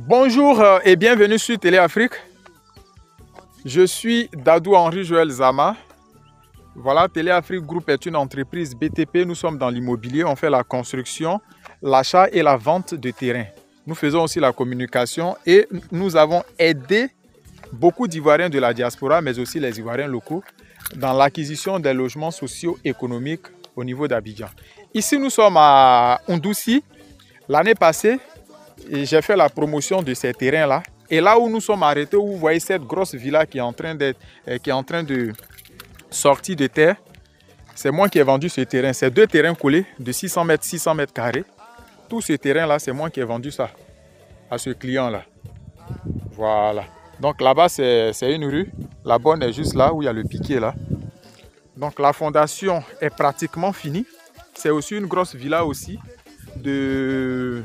Bonjour et bienvenue sur Télé Afrique. Je suis Dadou Henri Joël Zama. Voilà, Télé Afrique Group est une entreprise BTP. Nous sommes dans l'immobilier. On fait la construction, l'achat et la vente de terrain. Nous faisons aussi la communication et nous avons aidé beaucoup d'Ivoiriens de la diaspora, mais aussi les Ivoiriens locaux, dans l'acquisition des logements socio-économiques au niveau d'Abidjan. Ici, nous sommes à Ondoussi. L'année passée, j'ai fait la promotion de ces terrains-là. Et là où nous sommes arrêtés, où vous voyez cette grosse villa qui est en train de sortir de terre, c'est moi qui ai vendu ce terrain. C'est deux terrains collés de 600 mètres carrés. Tout ce terrain-là, c'est moi qui ai vendu ça à ce client-là. Voilà. Donc là-bas, c'est une rue. La bonne est juste là où il y a le piquet là. Donc la fondation est pratiquement finie. C'est aussi une grosse villa aussi de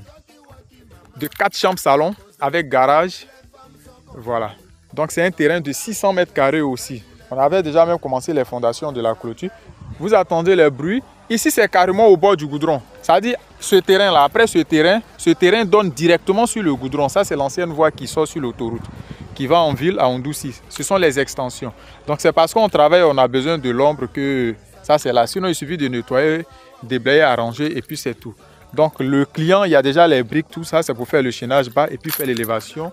4 chambres salon avec garage. Voilà. Donc c'est un terrain de 600 mètres carrés aussi. On avait déjà même commencé les fondations de la clôture. Vous attendez les bruits. Ici c'est carrément au bord du goudron. Ça veut dire ce terrain là, après ce terrain donne directement sur le goudron. Ça c'est l'ancienne voie qui sort sur l'autoroute, qui va en ville à Ondoussi. Ce sont les extensions. Donc c'est parce qu'on travaille, on a besoin de l'ombre que ça c'est là. Sinon il suffit de nettoyer, déblayer, arranger et puis c'est tout. Donc le client, il y a déjà les briques, tout ça, c'est pour faire le chaînage bas et puis faire l'élévation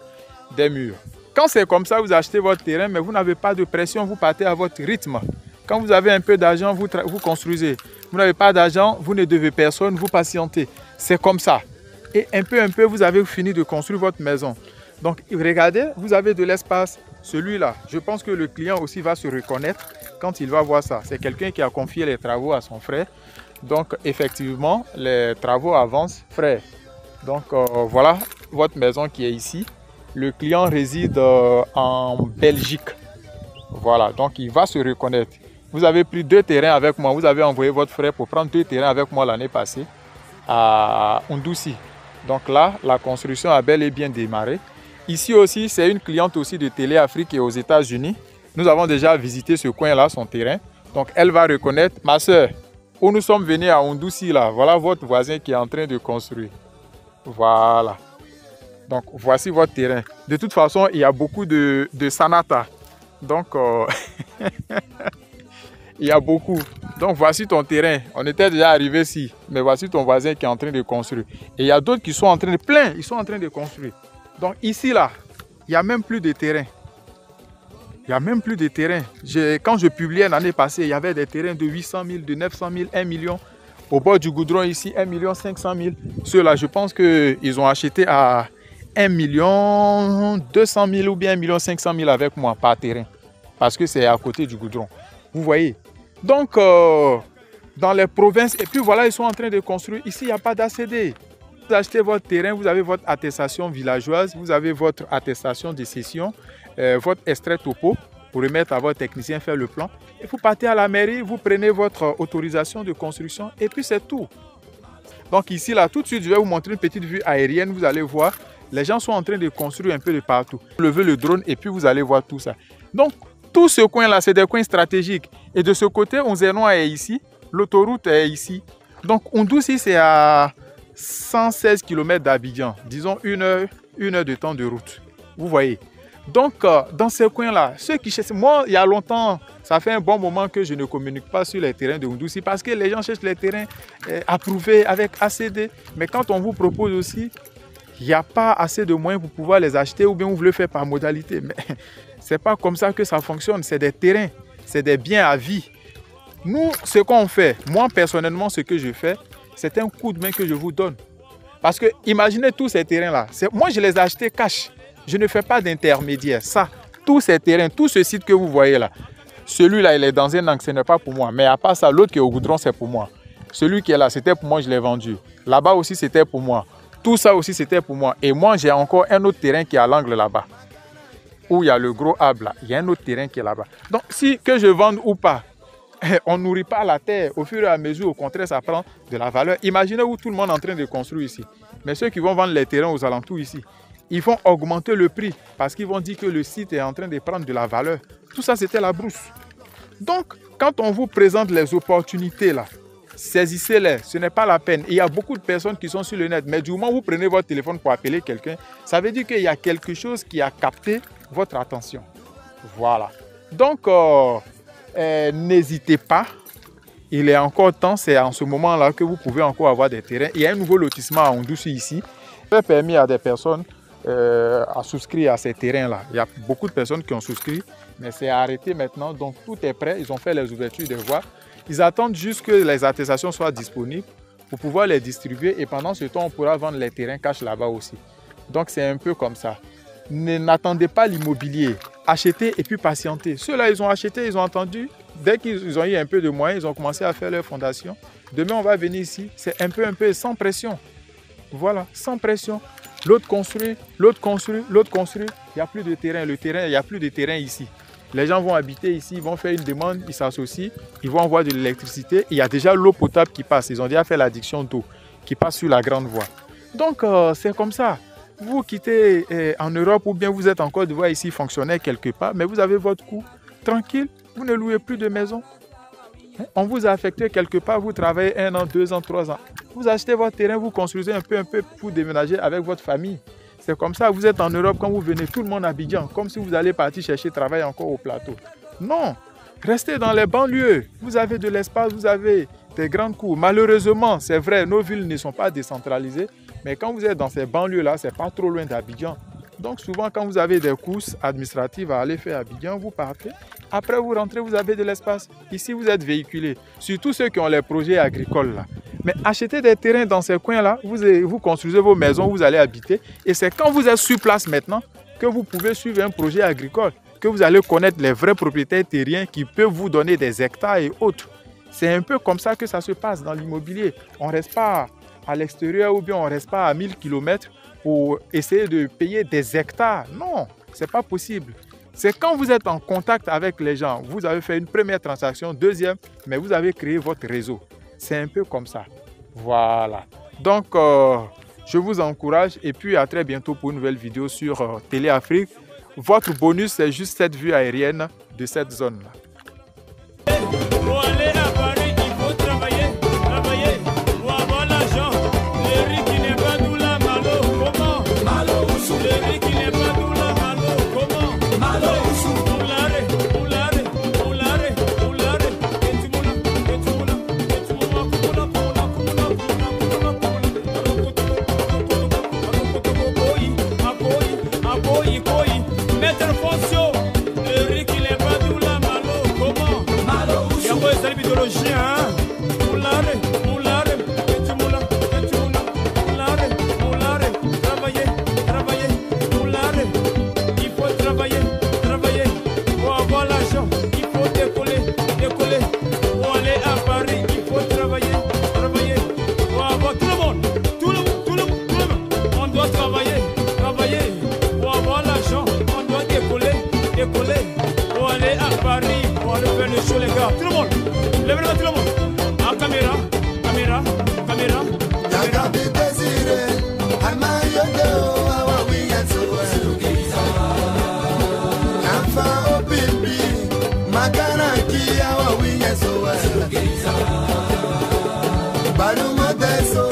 des murs. Quand c'est comme ça, vous achetez votre terrain, mais vous n'avez pas de pression, vous partez à votre rythme. Quand vous avez un peu d'argent, vous construisez. Vous n'avez pas d'argent, vous ne devez personne, vous patientez. C'est comme ça. Et un peu, vous avez fini de construire votre maison. Donc regardez, vous avez de l'espace. Celui-là, je pense que le client aussi va se reconnaître quand il va voir ça. C'est quelqu'un qui a confié les travaux à son frère. Donc effectivement, les travaux avancent, frère. Donc voilà votre maison qui est ici. Le client réside en Belgique. Voilà, donc il va se reconnaître. Vous avez pris 2 terrains avec moi. Vous avez envoyé votre frère pour prendre 2 terrains avec moi l'année passée à Ondoussi. Donc là, la construction a bel et bien démarré. Ici aussi, c'est une cliente aussi de Télé Afrique et aux États-Unis. Nous avons déjà visité ce coin-là, son terrain. Donc elle va reconnaître, ma soeur, où nous sommes venus à Ondoussi là, voilà votre voisin qui est en train de construire. Voilà. Donc voici votre terrain. De toute façon, il y a beaucoup de sanata. Donc il y a beaucoup. Donc voici ton terrain. On était déjà arrivé ici, mais voici ton voisin qui est en train de construire. Et il y a d'autres qui sont en train de plein, ils sont en train de construire. Donc ici là, il n'y a même plus de terrain. Il n'y a même plus de terrain. Quand je publiais l'année passée, il y avait des terrains de 800 000, de 900 000, 1 million. Au bord du goudron ici, 1 500 000. Ceux-là, je pense qu'ils ont acheté à 1 200 000 ou bien 1 500 000 avec moi par terrain. Parce que c'est à côté du goudron. Vous voyez. Donc, dans les provinces, et puis voilà, ils sont en train de construire. Ici, il n'y a pas d'ACD. Vous achetez votre terrain, vous avez votre attestation villageoise, vous avez votre attestation de cession, votre extrait topo pour remettre à votre technicien faire le plan. Et vous partez à la mairie, vous prenez votre autorisation de construction et puis c'est tout. Donc ici, là, tout de suite, je vais vous montrer une petite vue aérienne. Vous allez voir, les gens sont en train de construire un peu de partout. Vous levez le drone et puis vous allez voir tout ça. Donc, tout ce coin-là, c'est des coins stratégiques. Et de ce côté, Onzenoa est ici, l'autoroute est ici. Donc, Ondoussi, c'est à 116 km d'Abidjan, disons une heure de temps de route. Vous voyez. Donc, dans ces coins-là, ceux qui cherchent, moi, il y a longtemps, ça fait un bon moment que je ne communique pas sur les terrains de Ondoussi parce que les gens cherchent les terrains approuvés avec ACD. Mais quand on vous propose aussi, il n'y a pas assez de moyens pour pouvoir les acheter ou bien vous le faites par modalité. Mais ce n'est pas comme ça que ça fonctionne. C'est des terrains, c'est des biens à vie. Nous, ce qu'on fait, moi personnellement, ce que je fais, c'est un coup de main que je vous donne. Parce que imaginez tous ces terrains-là. Moi, je les ai achetés cash. Je ne fais pas d'intermédiaire. Ça, tous ces terrains, tout ce site que vous voyez là, celui-là, il est dans un angle, ce n'est pas pour moi. Mais à part ça, l'autre qui est au goudron, c'est pour moi. Celui qui est là, c'était pour moi, je l'ai vendu. Là-bas aussi, c'était pour moi. Tout ça aussi, c'était pour moi. Et moi, j'ai encore un autre terrain qui est à l'angle là-bas. Où il y a le gros arbre là. Il y a un autre terrain qui est là-bas. Donc, si que je vende ou pas, on ne nourrit pas la terre. Au fur et à mesure, au contraire, ça prend de la valeur. Imaginez où tout le monde est en train de construire ici. Mais ceux qui vont vendre les terrains aux alentours ici, ils vont augmenter le prix parce qu'ils vont dire que le site est en train de prendre de la valeur. Tout ça, c'était la brousse. Donc, quand on vous présente les opportunités là, saisissez-les, ce n'est pas la peine. Il y a beaucoup de personnes qui sont sur le net, mais du moment où vous prenez votre téléphone pour appeler quelqu'un, ça veut dire qu'il y a quelque chose qui a capté votre attention. Voilà. Donc, n'hésitez pas. Il est encore temps, c'est en ce moment-là que vous pouvez encore avoir des terrains. Il y a un nouveau lotissement à Ondoussou ici. Ça a permis à des personnes à souscrire à ces terrains-là. Il y a beaucoup de personnes qui ont souscrit, mais c'est arrêté maintenant. Donc, tout est prêt. Ils ont fait les ouvertures de voies. Ils attendent juste que les attestations soient disponibles pour pouvoir les distribuer. Et pendant ce temps, on pourra vendre les terrains cash là-bas aussi. Donc, c'est un peu comme ça. N'attendez pas l'immobilier. Achetez et puis patientez. Ceux-là, ils ont acheté, ils ont attendu. Dès qu'ils ont eu un peu de moyens, ils ont commencé à faire leur fondation. Demain, on va venir ici. C'est un peu, sans pression. Voilà, sans pression. L'autre construit, l'autre construit, l'autre construit. Il n'y a plus de terrain. Le terrain, il n'y a plus de terrain ici. Les gens vont habiter ici, ils vont faire une demande, ils s'associent, ils vont avoir de l'électricité. Il y a déjà l'eau potable qui passe. Ils ont déjà fait l'addiction d'eau qui passe sur la grande voie. Donc, c'est comme ça. Vous quittez en Europe ou bien vous êtes en Côte d'Ivoire ici, fonctionnaire quelque part, mais vous avez votre coût. Tranquille, vous ne louez plus de maison. On vous a affecté quelque part, vous travaillez 1 an, 2 ans, 3 ans. Vous achetez votre terrain, vous construisez un peu pour déménager avec votre famille. C'est comme ça, vous êtes en Europe, quand vous venez, tout le monde à Abidjan, comme si vous allez partir chercher travail encore au plateau. Non, restez dans les banlieues. Vous avez de l'espace, vous avez des grandes cours. Malheureusement, c'est vrai, nos villes ne sont pas décentralisées, mais quand vous êtes dans ces banlieues-là, ce n'est pas trop loin d'Abidjan. Donc souvent, quand vous avez des courses administratives à aller faire à Abidjan, vous partez. Après, vous rentrez, vous avez de l'espace. Ici, vous êtes véhiculés. Surtout ceux qui ont les projets agricoles là. Mais achetez des terrains dans ces coins-là, vous construisez vos maisons, vous allez habiter. Et c'est quand vous êtes sur place maintenant que vous pouvez suivre un projet agricole, que vous allez connaître les vrais propriétaires terriens qui peuvent vous donner des hectares et autres. C'est un peu comme ça que ça se passe dans l'immobilier. On ne reste pas à l'extérieur ou bien on ne reste pas à 1000 km pour essayer de payer des hectares. Non, ce n'est pas possible. C'est quand vous êtes en contact avec les gens, vous avez fait une première transaction, deuxième, mais vous avez créé votre réseau. C'est un peu comme ça. Voilà. Donc, je vous encourage et puis à très bientôt pour une nouvelle vidéo sur Télé Afrique. Votre bonus, c'est juste cette vue aérienne de cette zone-là. Pour aller à Paris, il faut travailler, travailler pour avoir l'argent. Le riz qui n'est pas d'où la malo, comment? Malo, le riz qui n'est pas d'où la malo, comment? Malo, moulare, moulare, moulare, moulare. Et tu moula, mettre fonction. Le riz qui n'est pas d'où la malo, comment? Malo, c'est l'idéologie, hein? Moulare, moulare, et tu moula, moulare, moulare, travailler, travailler, moulare. Il faut travailler, travailler, pour avoir l'argent, il faut décoller, décoller. Pour aller à Paris, il faut travailler, travailler, pour avoir tout le monde, tout le monde, tout le monde, tout le monde. On doit travailler, travailler, pour avoir l'argent, on doit décoller, décoller. Pour aller à Paris, pour aller faire le show, les gars, tout le monde. Lève-le, tout le monde. Ah, caméra, caméra, caméra. Yagabi Desire, Amayodo, Awawi Yatsuwa. Afa Obibi, Makanaki, Awawi Yatsuwa. Barumo Deso,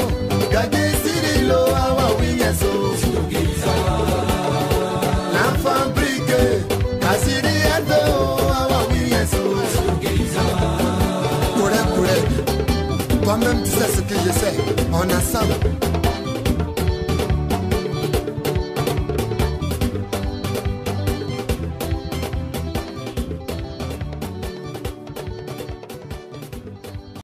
Gadesirilo, Awawi Yatsuwa. L'enfant briqué, Kasiri Ado, Awawi Yatsuwa. Toi-même tu sais ce que je sais, on ensemble.